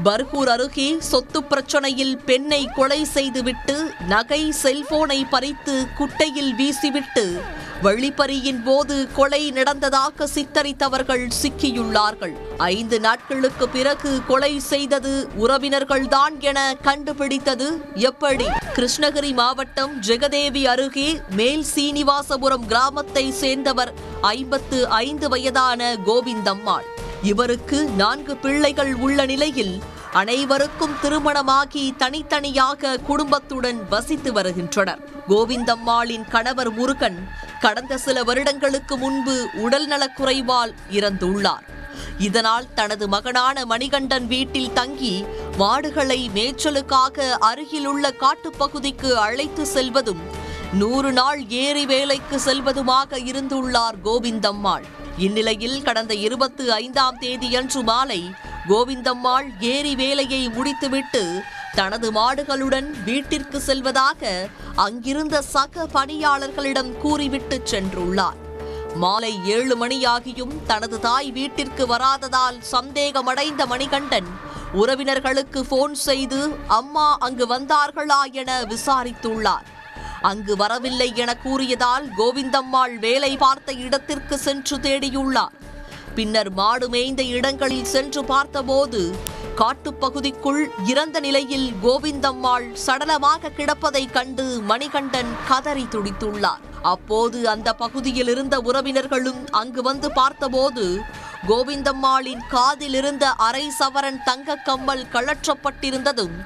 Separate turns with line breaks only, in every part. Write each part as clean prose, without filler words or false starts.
பர்கூர் அருகே சொத்து பிரச்சனையில் பெண்ணை கொலை செய்துவிட்டு நகை செல்போனை பறித்து குட்டையில் வீசிவிட்டு வழிப்பறியின் போது கொலை நடந்ததாக சித்தரித்தவர்கள் சிக்கியுள்ளார்கள். 5 நாட்களுக்கு பிறகு கொலை செய்தது உறவினர்கள்தான் என கண்டுபிடித்தது எப்படி? கிருஷ்ணகிரி மாவட்டம் ஜெகதேவி அருகே மேல் சீனிவாசபுரம் கிராமத்தை சேர்ந்தவர் 55 வயதான கோவிந்தம்மாள். இவருக்கு 4 பிள்ளைகள் உள்ள நிலையில் அனைவருக்கும் திருமணமாகி தனித்தனியாக குடும்பத்துடன் வசித்து வருகின்றனர். கோவிந்தம்மாளின் கணவர் முருகன் கடந்த சில வருடங்களுக்கு முன்பு உடல்நலக்குறைவால் இறந்துள்ளார். இதனால் தனது மகனான மணிகண்டன் வீட்டில் தங்கி மாடுகளை மேய்ச்சலுக்காக அருகிலுள்ள காட்டுப்பகுதிக்கு அழைத்து செல்வதும் 100 நாள் ஏரி வேலைக்கு செல்வதுமாக இருந்துள்ளார் கோவிந்தம்மாள். இந்நிலையில் கடந்த 25ஆம் தேதியன்று மாலை கோவிந்தம்மாள் ஏரி வேலையை முடித்துவிட்டு தனது மாடுகளுடன் வீட்டிற்கு செல்வதாக அங்கிருந்த சக பணியாளர்களிடம் கூறிவிட்டு சென்றுள்ளார். மாலை 7 மணியாகியும் தனது தாய் வீட்டிற்கு வராததால் சந்தேகமடைந்த மணிகண்டன் உறவினர்களுக்கு போன் செய்து அம்மா அங்கு வந்தார்களா என விசாரித்துள்ளார். அங்கு வரவில்லை என கூறியதால் கோவிந்தம்மாள் வேலை பார்த்த இடத்திற்கு சென்று தேடியுள்ளார். பின்னர் மாடு மேய்ந்த இடங்களில் சென்று பார்த்தபோது காட்டுப்பகுதிக்குள் இறந்த நிலையில் கோவிந்தம்மாள் சடலமாக கிடப்பதை கண்டு மணிகண்டன் கதறி துடித்துள்ளார். அப்போது அந்த பகுதியில் இருந்த உறவினர்களும் அங்கு வந்து பார்த்தபோது கோவிந்தம்மாளின் காதில் இருந்த அரை சவரன் தங்க கம்மல் கழற்றப்பட்டிருந்ததும்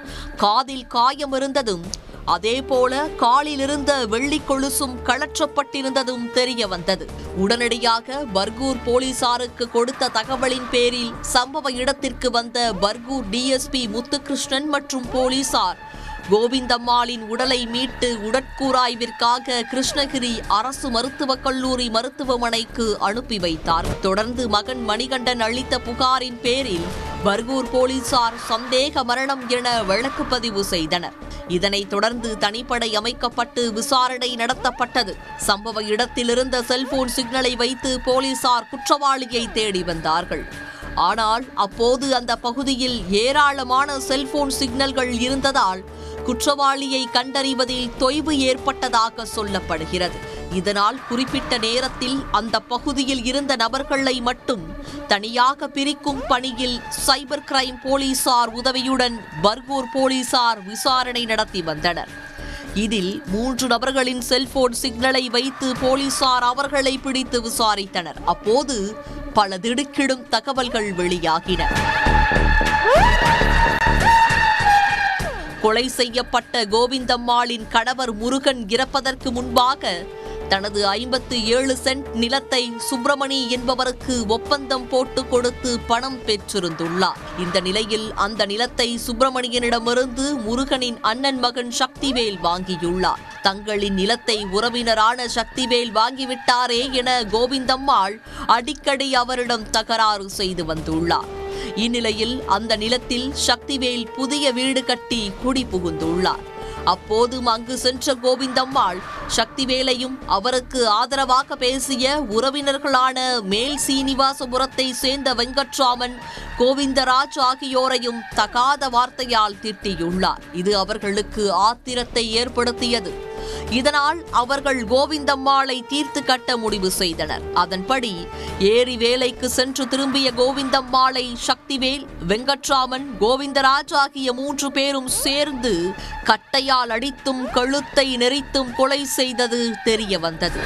காதில் காயம் இருந்ததும் அதேபோல காலில் இருந்த வெள்ளி கொலுசும் கழற்றப்பட்டிருந்ததும் தெரிய வந்தது. உடனடியாக பர்கூர் போலீசாருக்கு கொடுத்த தகவலின் பேரில் சம்பவ இடத்திற்கு வந்த பர்கூர் டிஎஸ்பி முத்துகிருஷ்ணன் மற்றும் போலீசார் கோவிந்தம்மாளின் உடலை மீட்டு உடற்கூறாய்விற்காக கிருஷ்ணகிரி அரசு மருத்துவக் கல்லூரி மருத்துவமனைக்கு அனுப்பி வைத்தார். தொடர்ந்து மகன் மணிகண்டன் அளித்த புகாரின் பேரில் பர்கூர் போலீசார் சந்தேக மரணம் என வழக்கு பதிவு செய்தனர். இதனைத் தொடர்ந்து தனிப்படை அமைக்கப்பட்டு விசாரணை நடத்தப்பட்டது. சம்பவ இடத்திலிருந்த செல்போன் சிக்னலை வைத்து போலீசார் குற்றவாளியை தேடி வந்தார்கள். ஆனால் அப்போது அந்த பகுதியில் ஏராளமான செல்போன் சிக்னல்கள் இருந்ததால் குற்றவாளியை கண்டறிவதில் தொய்வு ஏற்பட்டதாக சொல்லப்படுகிறது. இதனால் குறிப்பிட்ட நேரத்தில் அந்த பகுதியில் இருந்த நபர்களை மட்டும் தனியாக பிரிக்கும் பணியில் சைபர் கிரைம் போலீசார் உதவியுடன் பர்கூர் போலீசார் விசாரணை நடத்தி வந்தனர். இதில் 3 நபர்களின் செல்போன் சிக்னலை வைத்து போலீசார் அவர்களை பிடித்து விசாரித்தனர். அப்போது பல திடுக்கிடும் தகவல்கள் வெளியாகின. கொலை செய்யப்பட்ட கோவிந்தம்மாளின் கணவர் முருகன் இறப்பதற்கு முன்பாக தனது 57 சென்ட் நிலத்தை சுப்பிரமணி என்பவருக்கு ஒப்பந்தம் போட்டு கொடுத்து பணம் பெற்றிருந்துள்ளார். இந்த நிலையில் அந்த நிலத்தை சுப்பிரமணியனிடமிருந்து முருகனின் அண்ணன் மகன் சக்திவேல் வாங்கியுள்ளார். தங்களின் நிலத்தை உறவினரான சக்திவேல் வாங்கிவிட்டாரே என கோவிந்தம்மாள் அடிக்கடி அவரிடம் தகராறு செய்து வந்துள்ளார். இந்நிலையில் அந்த நிலத்தில் சக்திவேல் புதிய வீடு கட்டி குடி புகுந்துள்ளார். அப்போதும் அங்கு சென்ற கோவிந்தம்மாள் சக்திவேலையும் அவருக்கு ஆதரவாக பேசிய உறவினர்களான மேல் சீனிவாசபுரத்தை சேர்ந்த வெங்கட்ராமன், கோவிந்தராஜ் ஆகியோரையும் தகாத வார்த்தையால் திட்டியுள்ளார். இது அவர்களுக்கு ஆத்திரத்தை ஏற்படுத்தியது. இதனால் அவர்கள் கோவிந்தம்மாளை தீர்த்து கட்ட முடிவு செய்தனர். அதன்படி ஏரி வேலைக்கு சென்று திரும்பிய கோவிந்தம்மாளை சக்திவேல், வெங்கட்ராமன், கோவிந்தராஜ் ஆகிய 3 பேரும் சேர்ந்து கட்டையால் அடித்தும் கழுத்தை நெரித்தும் கொலை செய்தது தெரிய வந்தது.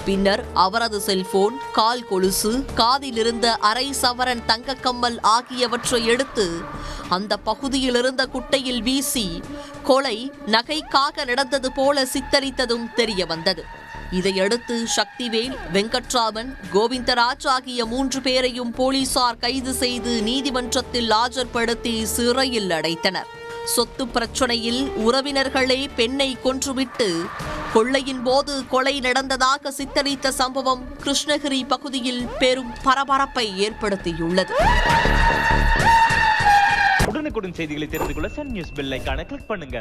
பின்னர் அவரது செல்போன், கால் கொலுசு, காதில் இருந்த அரை சவரன் தங்கக்கம்மல் ஆகியவற்றை எடுத்து அந்த பகுதியில் இருந்த குட்டையில் வீசி கொலை நகைக்காக நடந்தது போல சித்தரித்ததும் தெரிய வந்தது. இதையடுத்து சக்திவேல், வெங்கட்ராமன், கோவிந்தராஜ் ஆகிய 3 பேரையும் போலீசார் கைது செய்து நீதிமன்றத்தில் ஆஜர்படுத்தி சிறையில் அடைத்தனர். சொத்து பிரச்சனையில் உறவினர்களே பெண்ணை கொன்றுவிட்டு கொள்ளையின் போது கொலை நடந்ததாக சித்தரித்த சம்பவம் கிருஷ்ணகிரி பகுதியில் பெரும் பரபரப்பை ஏற்படுத்தியுள்ளது.
உடனுக்குடன் செய்திகளை தெரிந்து கொள்ள சன் நியூஸ் பெல் ஐகானை கிளிக் பண்ணுங்க.